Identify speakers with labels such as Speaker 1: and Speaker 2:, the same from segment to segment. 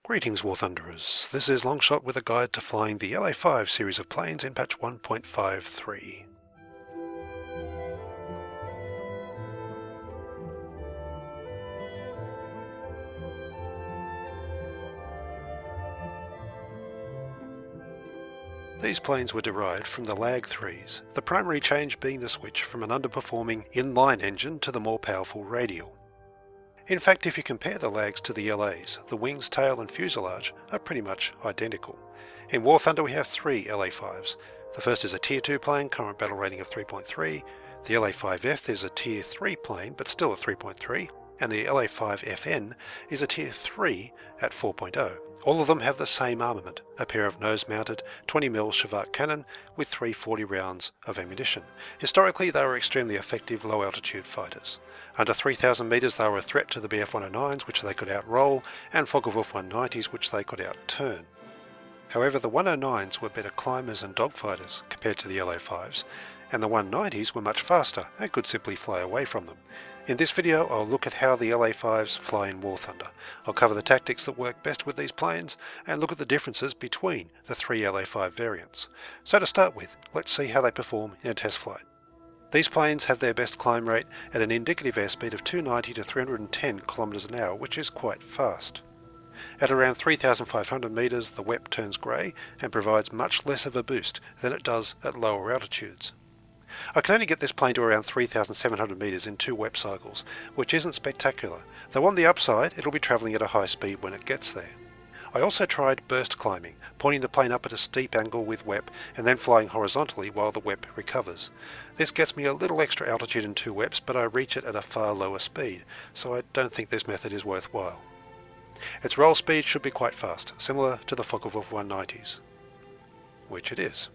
Speaker 1: Greetings War Thunderers, this is Longshot with a guide to flying the La-5 series of planes in patch 1.53. These planes were derived from the La-3s, the primary change being the switch from an underperforming inline engine to the more powerful radial. In fact, if you compare the LAGs to the LAs, the wings, tail and fuselage are pretty much identical. In War Thunder we have three La-5s. The first is a Tier 2 plane, current battle rating of 3.3. The La-5F is a Tier 3 plane, but still at 3.3. And the La-5FN is a Tier 3 at 4.0. All of them have the same armament, a pair of nose-mounted 20mm Chivak cannon with 340 rounds of ammunition. Historically they were extremely effective low-altitude fighters. Under 3,000 metres they were a threat to the Bf-109s, which they could outroll, and Focke-Wulf 190s, which they could outturn. However, the 109s were better climbers and dogfighters compared to the La-5s, and the 190s were much faster and could simply fly away from them. In this video I'll look at how the La-5s fly in War Thunder. I'll cover the tactics that work best with these planes and look at the differences between the three La-5 variants. So to start with, let's see how they perform in a test flight. These planes have their best climb rate at an indicative airspeed of 290 to 310 km an hour, which is quite fast. At around 3,500 metres the WEP turns grey and provides much less of a boost than it does at lower altitudes. I can only get this plane to around 3,700 metres in 2 WEP cycles, which isn't spectacular, though on the upside it'll be travelling at a high speed when it gets there. I also tried burst climbing, pointing the plane up at a steep angle with WEP and then flying horizontally while the WEP recovers. This gets me a little extra altitude in 2 WEPs, but I reach it at a far lower speed, so I don't think this method is worthwhile. Its roll speed should be quite fast, similar to the Focke-Wulf 190s, which it is.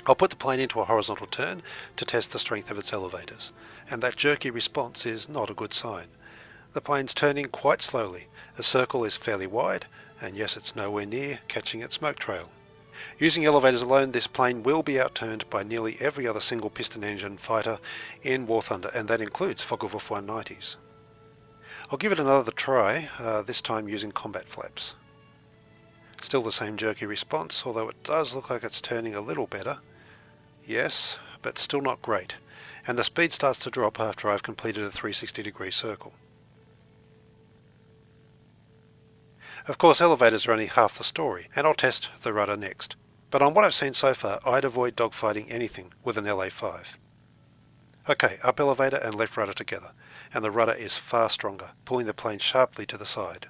Speaker 1: I'll put the plane into a horizontal turn to test the strength of its elevators, and that jerky response is not a good sign. The plane's turning quite slowly, the circle is fairly wide, and yes, it's nowhere near catching its smoke trail. Using elevators alone, this plane will be outturned by nearly every other single piston engine fighter in War Thunder, and that includes Focke-Wulf 190s. I'll give it another try, this time using combat flaps. Still the same jerky response, although it does look like it's turning a little better. Yes, but still not great, and the speed starts to drop after I've completed a 360-degree circle. Of course, elevators are only half the story, and I'll test the rudder next, but on what I've seen so far, I'd avoid dogfighting anything with an La-5. Okay, up elevator and left rudder together, and the rudder is far stronger, pulling the plane sharply to the side.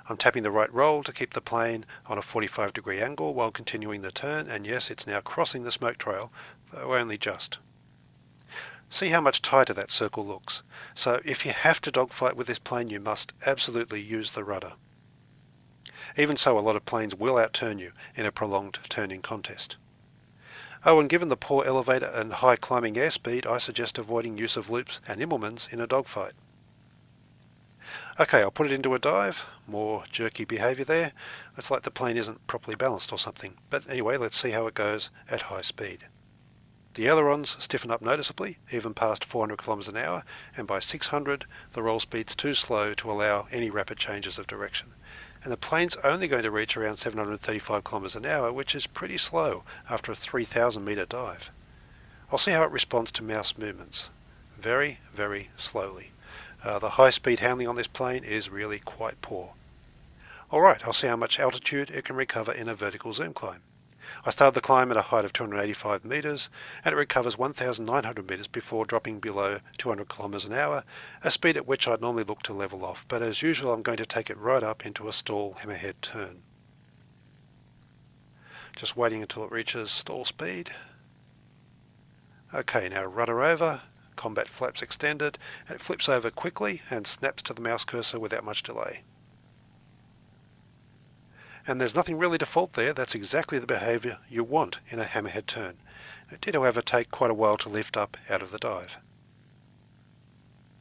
Speaker 1: I'm tapping the right roll to keep the plane on a 45-degree angle while continuing the turn, and yes, it's now crossing the smoke trail, though only just. See how much tighter that circle looks. So if you have to dogfight with this plane, you must absolutely use the rudder. Even so, a lot of planes will outturn you in a prolonged turning contest. Oh, and given the poor elevator and high climbing airspeed, I suggest avoiding use of loops and Immelmans in a dogfight. Okay, I'll put it into a dive. More jerky behaviour there. It's like the plane isn't properly balanced or something. But anyway, let's see how it goes at high speed. The ailerons stiffen up noticeably, even past 400 km an hour, and by 600 the roll speed's too slow to allow any rapid changes of direction. And the plane's only going to reach around 735 km an hour, which is pretty slow after a 3,000 metre dive. I'll see how it responds to mouse movements. Very, very slowly. The high-speed handling on this plane is really quite poor. Alright, I'll see how much altitude it can recover in a vertical zoom climb. I started the climb at a height of 285 metres, and it recovers 1,900 metres before dropping below 200 km an hour, a speed at which I'd normally look to level off, but as usual I'm going to take it right up into a stall hammerhead turn. Just waiting until it reaches stall speed. Okay, now rudder over, combat flaps extended, and it flips over quickly and snaps to the mouse cursor without much delay. And there's nothing really to fault there. That's exactly the behaviour you want in a hammerhead turn. It did, however, take quite a while to lift up out of the dive.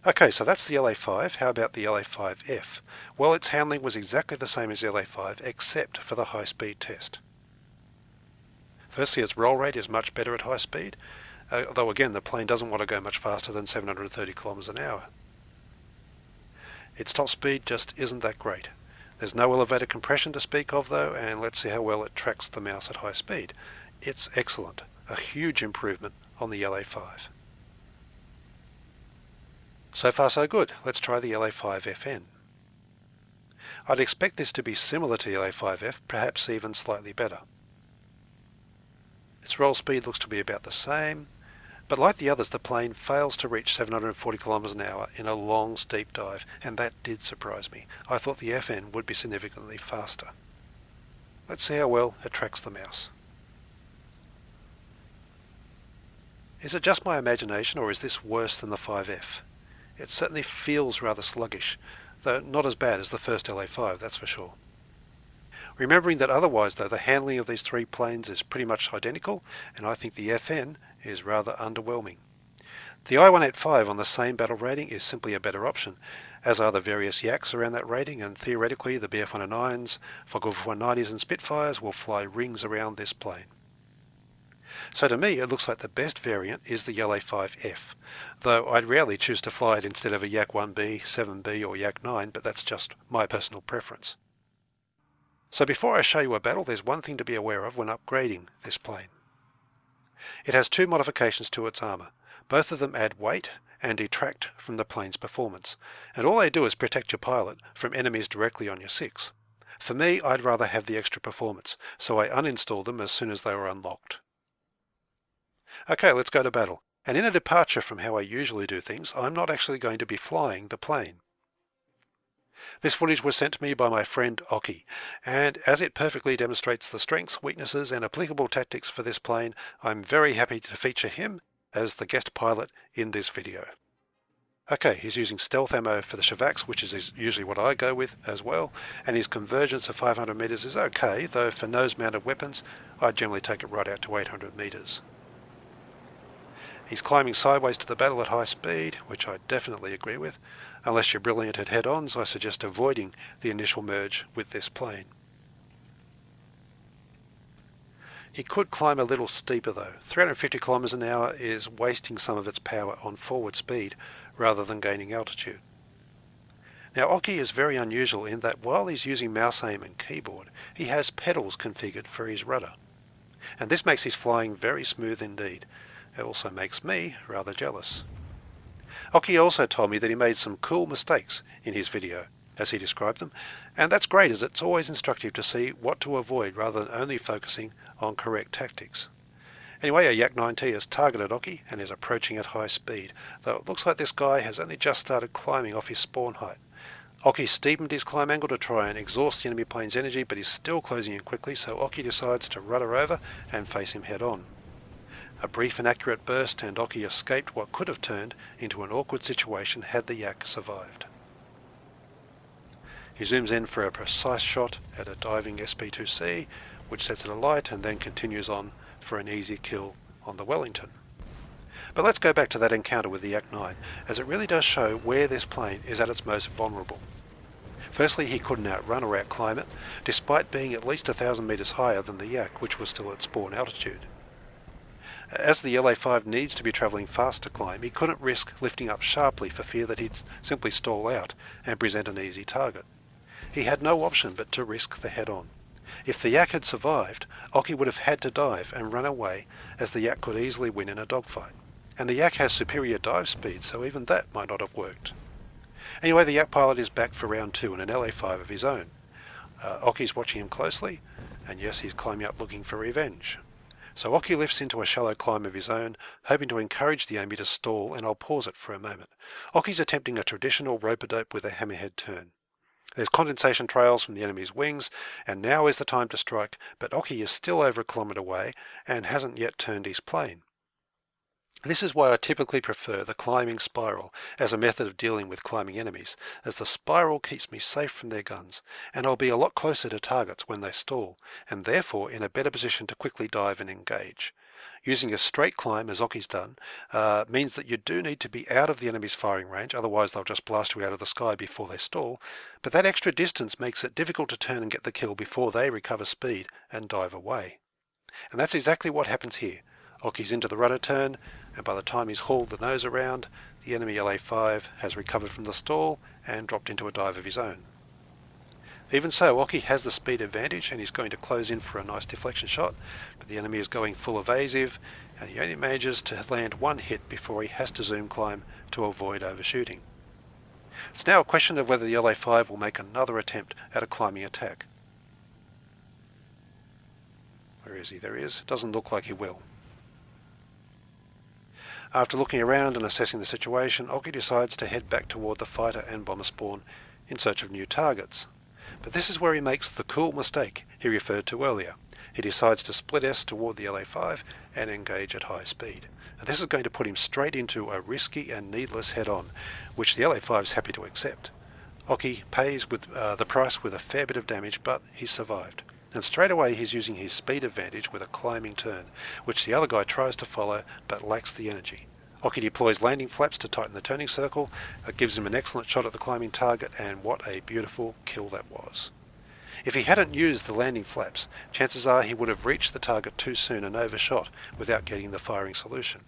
Speaker 1: Okay, so that's the La-5. How about the La-5F? Well, its handling was exactly the same as the La-5, except for the high-speed test. Firstly, its roll rate is much better at high speed, although again the plane doesn't want to go much faster than 730 km an hour. Its top speed just isn't that great. There's no elevated compression to speak of though, and let's see how well it tracks the mouse at high speed. It's excellent, a huge improvement on the La-5. So far so good. Let's try the La-5 FN. I'd expect this to be similar to the La-5F, perhaps even slightly better. Its roll speed looks to be about the same, but like the others, the plane fails to reach 740 km an hour in a long, steep dive, and that did surprise me. I thought the FN would be significantly faster. Let's see how well it tracks the mouse. Is it just my imagination, or is this worse than the 5F? It certainly feels rather sluggish, though not as bad as the first La-5, that's for sure. Remembering that otherwise though, the handling of these three planes is pretty much identical, and I think the FN is rather underwhelming. The I-185 on the same battle rating is simply a better option, as are the various Yaks around that rating, and theoretically the Bf-109s, Focke-Wulf 190s and Spitfires will fly rings around this plane. So to me it looks like the best variant is the La-5F, though I'd rarely choose to fly it instead of a Yak-1B, 7B or Yak-9, but that's just my personal preference. So before I show you a battle, there's one thing to be aware of when upgrading this plane. It has two modifications to its armour. Both of them add weight and detract from the plane's performance, and all they do is protect your pilot from enemies directly on your 6. For me, I'd rather have the extra performance, so I uninstalled them as soon as they were unlocked. Okay, let's go to battle. And in a departure from how I usually do things, I'm not actually going to be flying the plane. This footage was sent to me by my friend Oki, and as it perfectly demonstrates the strengths, weaknesses and applicable tactics for this plane, I'm very happy to feature him as the guest pilot in this video. Okay, he's using stealth ammo for the Shavaks, which is usually what I go with as well, and his convergence of 500 meters is okay, though for nose-mounted weapons, I generally take it right out to 800 meters. He's climbing sideways to the battle at high speed, which I definitely agree with. Unless you're brilliant at head-ons, I suggest avoiding the initial merge with this plane. He could climb a little steeper though. 350 km an hour is wasting some of its power on forward speed rather than gaining altitude. Now Oki is very unusual in that while he's using mouse aim and keyboard, he has pedals configured for his rudder. And this makes his flying very smooth indeed. It also makes me rather jealous. Oki also told me that he made some cool mistakes in his video, as he described them, and that's great as it's always instructive to see what to avoid rather than only focusing on correct tactics. Anyway, a Yak-9T has targeted Oki and is approaching at high speed, though it looks like this guy has only just started climbing off his spawn height. Oki steepened his climb angle to try and exhaust the enemy plane's energy, but he's still closing in quickly, so Oki decides to rudder over and face him head on. A brief and accurate burst and Oki escaped what could have turned into an awkward situation had the Yak survived. He zooms in for a precise shot at a diving SP2C, which sets it alight and then continues on for an easy kill on the Wellington. But let's go back to that encounter with the Yak-9, as it really does show where this plane is at its most vulnerable. Firstly, he couldn't outrun or outclimb it, despite being at least 1,000 meters higher than the Yak, which was still at spawn altitude. As the La-5 needs to be travelling fast to climb, he couldn't risk lifting up sharply for fear that he'd simply stall out and present an easy target. He had no option but to risk the head-on. If the Yak had survived, Oki would have had to dive and run away, as the Yak could easily win in a dogfight. And the Yak has superior dive speed, so even that might not have worked. Anyway, the Yak pilot is back for round 2 in an La-5 of his own. Oki's watching him closely, and yes, he's climbing up looking for revenge. So Oki lifts into a shallow climb of his own, hoping to encourage the Amy to stall, and I'll pause it for a moment. Oki's attempting a traditional rope-a-dope with a hammerhead turn. There's condensation trails from the enemy's wings, and now is the time to strike, but Oki is still over a kilometre away and hasn't yet turned his plane. This is why I typically prefer the climbing spiral as a method of dealing with climbing enemies, as the spiral keeps me safe from their guns, and I'll be a lot closer to targets when they stall, and therefore in a better position to quickly dive and engage. Using a straight climb, as Oki's done, means that you do need to be out of the enemy's firing range, otherwise they'll just blast you out of the sky before they stall, but that extra distance makes it difficult to turn and get the kill before they recover speed and dive away. And that's exactly what happens here. Oki's into the rudder turn, and by the time he's hauled the nose around, the enemy La-5 has recovered from the stall and dropped into a dive of his own. Even so, Oki has the speed advantage and he's going to close in for a nice deflection shot, but the enemy is going full evasive and he only manages to land one hit before he has to zoom climb to avoid overshooting. It's now a question of whether the La-5 will make another attempt at a climbing attack. Where is he? There he is. Doesn't look like he will. After looking around and assessing the situation, Oki decides to head back toward the fighter and bomber spawn in search of new targets. But this is where he makes the cool mistake he referred to earlier. He decides to split S toward the La-5 and engage at high speed. And this is going to put him straight into a risky and needless head-on, which the La-5 is happy to accept. Oki pays with the price with a fair bit of damage, but he's survived. And straight away he's using his speed advantage with a climbing turn, which the other guy tries to follow but lacks the energy. Oki deploys landing flaps to tighten the turning circle. It gives him an excellent shot at the climbing target, and what a beautiful kill that was. If he hadn't used the landing flaps, chances are he would have reached the target too soon and overshot without getting the firing solution.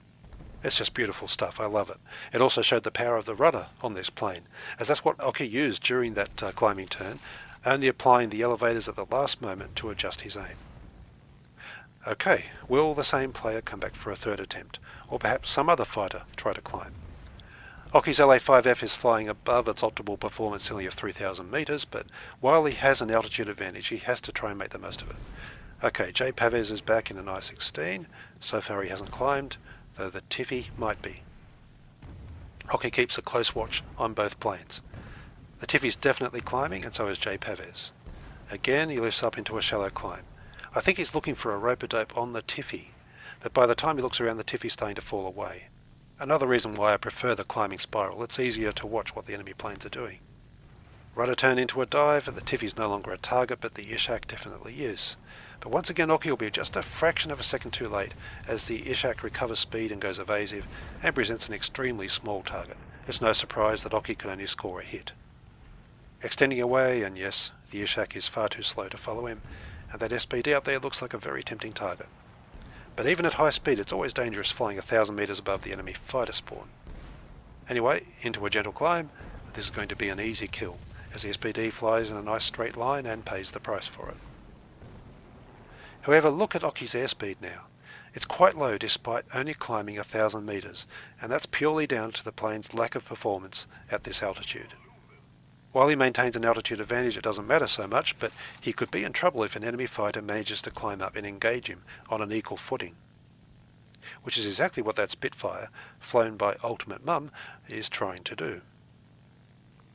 Speaker 1: It's just beautiful stuff, I love it. It also showed the power of the rudder on this plane, as that's what Oki used during that climbing turn, only applying the elevators at the last moment to adjust his aim. Okay, will the same player come back for a third attempt, or perhaps some other fighter try to climb? Oki's La-5F is flying above its optimal performance ceiling of 3,000 meters, but while he has an altitude advantage, he has to try and make the most of it. Okay, J. Pavez is back in an I-16. So far he hasn't climbed, though the Tiffy might be. Oki keeps a close watch on both planes. The Tiffy's definitely climbing, and so is J. Pavez. Again, he lifts up into a shallow climb. I think he's looking for a rope-a-dope on the Tiffy, but by the time he looks around, the Tiffy's starting to fall away. Another reason why I prefer the climbing spiral. It's easier to watch what the enemy planes are doing. Rudder turn into a dive, and the Tiffy's no longer a target, but the Ishak definitely is. But once again, Oki will be just a fraction of a second too late as the Ishak recovers speed and goes evasive and presents an extremely small target. It's no surprise that Oki can only score a hit. Extending away, and yes, the Ishak is far too slow to follow him, and that SPD up there looks like a very tempting target. But even at high speed, it's always dangerous flying 1,000 meters above the enemy fighter spawn. Anyway, into a gentle climb. This is going to be an easy kill, as the SPD flies in a nice straight line and pays the price for it. However, look at Oki's airspeed now. It's quite low despite only climbing 1,000 meters, and that's purely down to the plane's lack of performance at this altitude. While he maintains an altitude advantage, it doesn't matter so much, but he could be in trouble if an enemy fighter manages to climb up and engage him on an equal footing. Which is exactly what that Spitfire, flown by Ultimate Mum, is trying to do.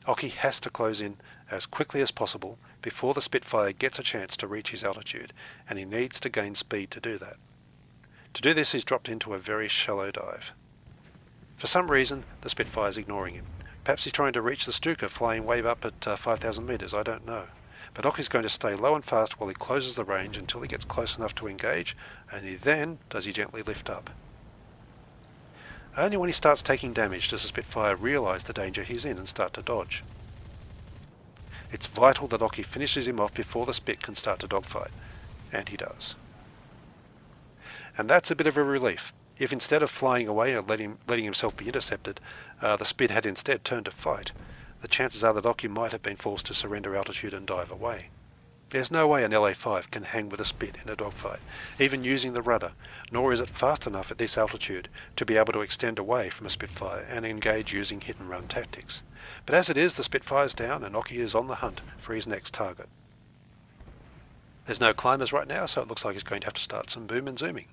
Speaker 1: Oki has to close in as quickly as possible before the Spitfire gets a chance to reach his altitude, and he needs to gain speed to do that. To do this, he's dropped into a very shallow dive. For some reason, the Spitfire is ignoring him. Perhaps he's trying to reach the Stuka flying way up at 5,000 meters, I don't know. But Oki's going to stay low and fast while he closes the range until he gets close enough to engage, only then does he gently lift up. Only when he starts taking damage does the Spitfire realise the danger he's in and start to dodge. It's vital that Oki finishes him off before the Spit can start to dogfight, and he does. And that's a bit of a relief. If instead of flying away and letting himself be intercepted, the Spit had instead turned to fight, the chances are that Oki might have been forced to surrender altitude and dive away. There's no way an La-5 can hang with a Spit in a dogfight, even using the rudder, nor is it fast enough at this altitude to be able to extend away from a Spitfire and engage using hit-and-run tactics. But as it is, the Spitfire's down and Oki is on the hunt for his next target. There's no climbers right now, so it looks like he's going to have to start some boom and zooming.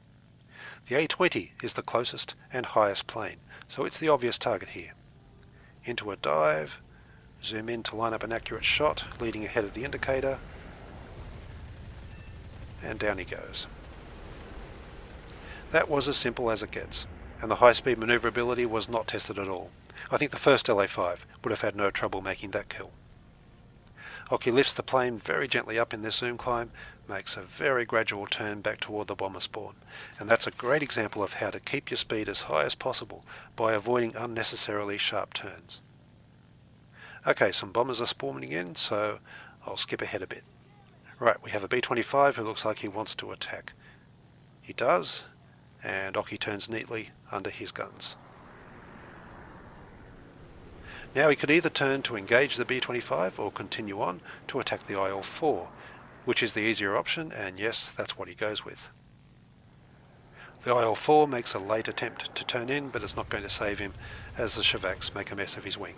Speaker 1: The A-20 is the closest and highest plane, so it's the obvious target here. Into a dive, zoom in to line up an accurate shot, leading ahead of the indicator, and down he goes. That was as simple as it gets, and the high-speed manoeuvrability was not tested at all. I think the first La-5 would have had no trouble making that kill. Oki lifts the plane very gently up in this zoom climb, makes a very gradual turn back toward the bomber spawn, and that's a great example of how to keep your speed as high as possible by avoiding unnecessarily sharp turns. Okay, some bombers are spawning in, so I'll skip ahead a bit. Right, we have a B-25 who looks like he wants to attack. He does, and Oki turns neatly under his guns. Now he could either turn to engage the B-25 or continue on to attack the IL-4, which is the easier option, and yes, that's what he goes with. The IL-4 makes a late attempt to turn in, but it's not going to save him as the Shevaks make a mess of his wing.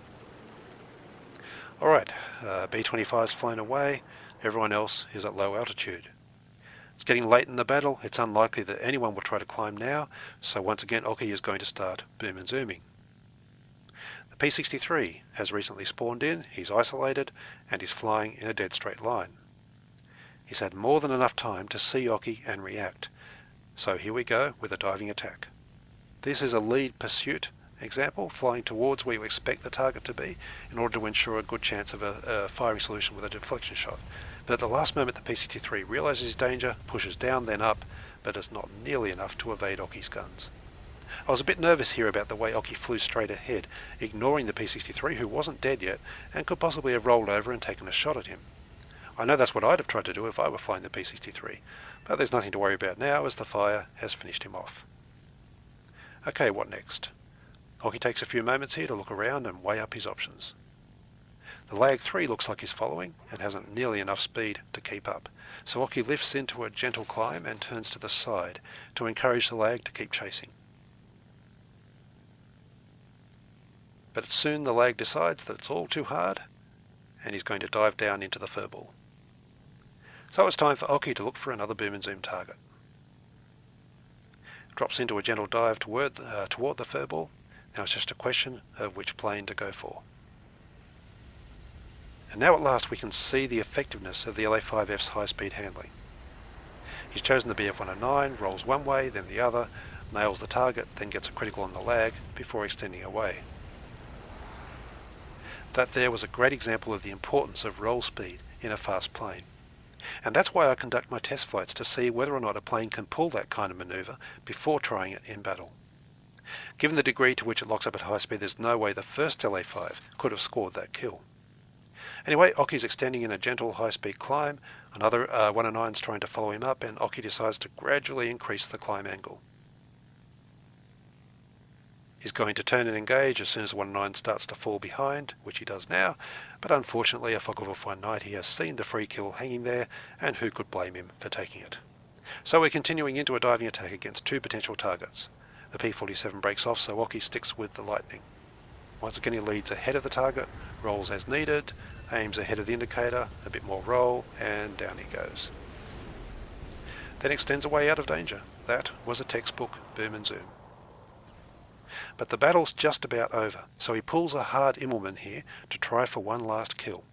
Speaker 1: Alright, B-25's flown away, everyone else is at low altitude. It's getting late in the battle, it's unlikely that anyone will try to climb now, so once again Oki is going to start boom and zooming. The P-63 has recently spawned in, he's isolated, and he's flying in a dead straight line. He's had more than enough time to see Oki and react, so here we go with a diving attack. This is a lead pursuit example, flying towards where you expect the target to be in order to ensure a good chance of a firing solution with a deflection shot. But at the last moment the P-63 realises his danger, pushes down then up, but it's not nearly enough to evade Oki's guns. I was a bit nervous here about the way Oki flew straight ahead, ignoring the P-63 who wasn't dead yet and could possibly have rolled over and taken a shot at him. I know that's what I'd have tried to do if I were flying the P-63, but there's nothing to worry about now as the fire has finished him off. Okay, what next? Oki takes a few moments here to look around and weigh up his options. The La-5 looks like he's following and hasn't nearly enough speed to keep up, so Oki lifts into a gentle climb and turns to the side to encourage the La-5 to keep chasing. But soon the La-5 decides that it's all too hard and he's going to dive down into the furball. So it's time for Oki to look for another boom and zoom target. Drops into a gentle dive toward the furball. Now it's just a question of which plane to go for. And now at last we can see the effectiveness of the La-5F's high-speed handling. He's chosen the Bf-109, rolls one way, then the other, nails the target, then gets a critical on the lag before extending away. That there was a great example of the importance of roll speed in a fast plane. And that's why I conduct my test flights, to see whether or not a plane can pull that kind of manoeuvre before trying it in battle. Given the degree to which it locks up at high speed, there's no way the first La-5 could have scored that kill. Anyway, Oki's extending in a gentle high-speed climb, another 109's trying to follow him up, and Oki decides to gradually increase the climb angle. He's going to turn and engage as soon as the 109 starts to fall behind, which he does now, but unfortunately a Focke-Wulf 190 has seen the free kill hanging there, and who could blame him for taking it? So we're continuing into a diving attack against two potential targets. The P-47 breaks off, so Oki sticks with the Lightning. Once again he leads ahead of the target, rolls as needed, aims ahead of the indicator, a bit more roll, and down he goes. Then extends away out of danger. That was a textbook boom and zoom. But the battle's just about over, so he pulls a hard Immelmann here to try for one last kill.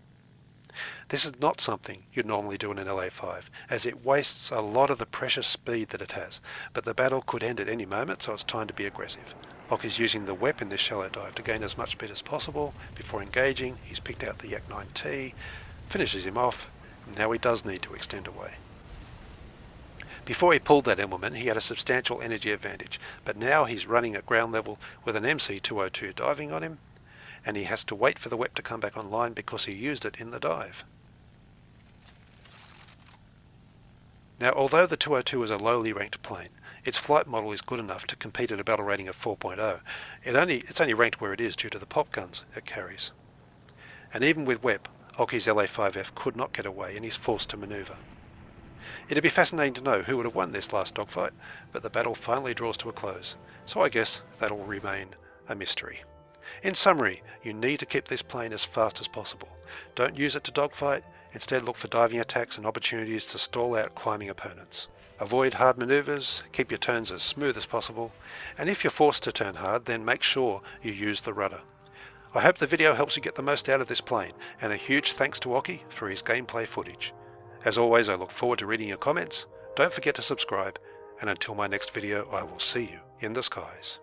Speaker 1: This is not something you'd normally do in an La-5, as it wastes a lot of the precious speed that it has, but the battle could end at any moment, so it's time to be aggressive. Oki's using the WEP in this shallow dive to gain as much speed as possible. Before engaging, he's picked out the Yak-9T, finishes him off, and now he does need to extend away. Before he pulled that Immelmann, he had a substantial energy advantage, but now he's running at ground level with an MC-202 diving on him, and he has to wait for the WEP to come back online because he used it in the dive. Now, although the 202 is a lowly ranked plane, its flight model is good enough to compete at a battle rating of 4.0. It's only ranked where it is due to the pop guns it carries. And even with WEP, Oki's La-5F could not get away and he's forced to manoeuvre. It'd be fascinating to know who would have won this last dogfight, but the battle finally draws to a close, so I guess that'll remain a mystery. In summary, you need to keep this plane as fast as possible. Don't use it to dogfight, instead look for diving attacks and opportunities to stall out climbing opponents. Avoid hard manoeuvres, keep your turns as smooth as possible, and if you're forced to turn hard, then make sure you use the rudder. I hope the video helps you get the most out of this plane, and a huge thanks to Oki for his gameplay footage. As always, I look forward to reading your comments. Don't forget to subscribe, and until my next video, I will see you in the skies.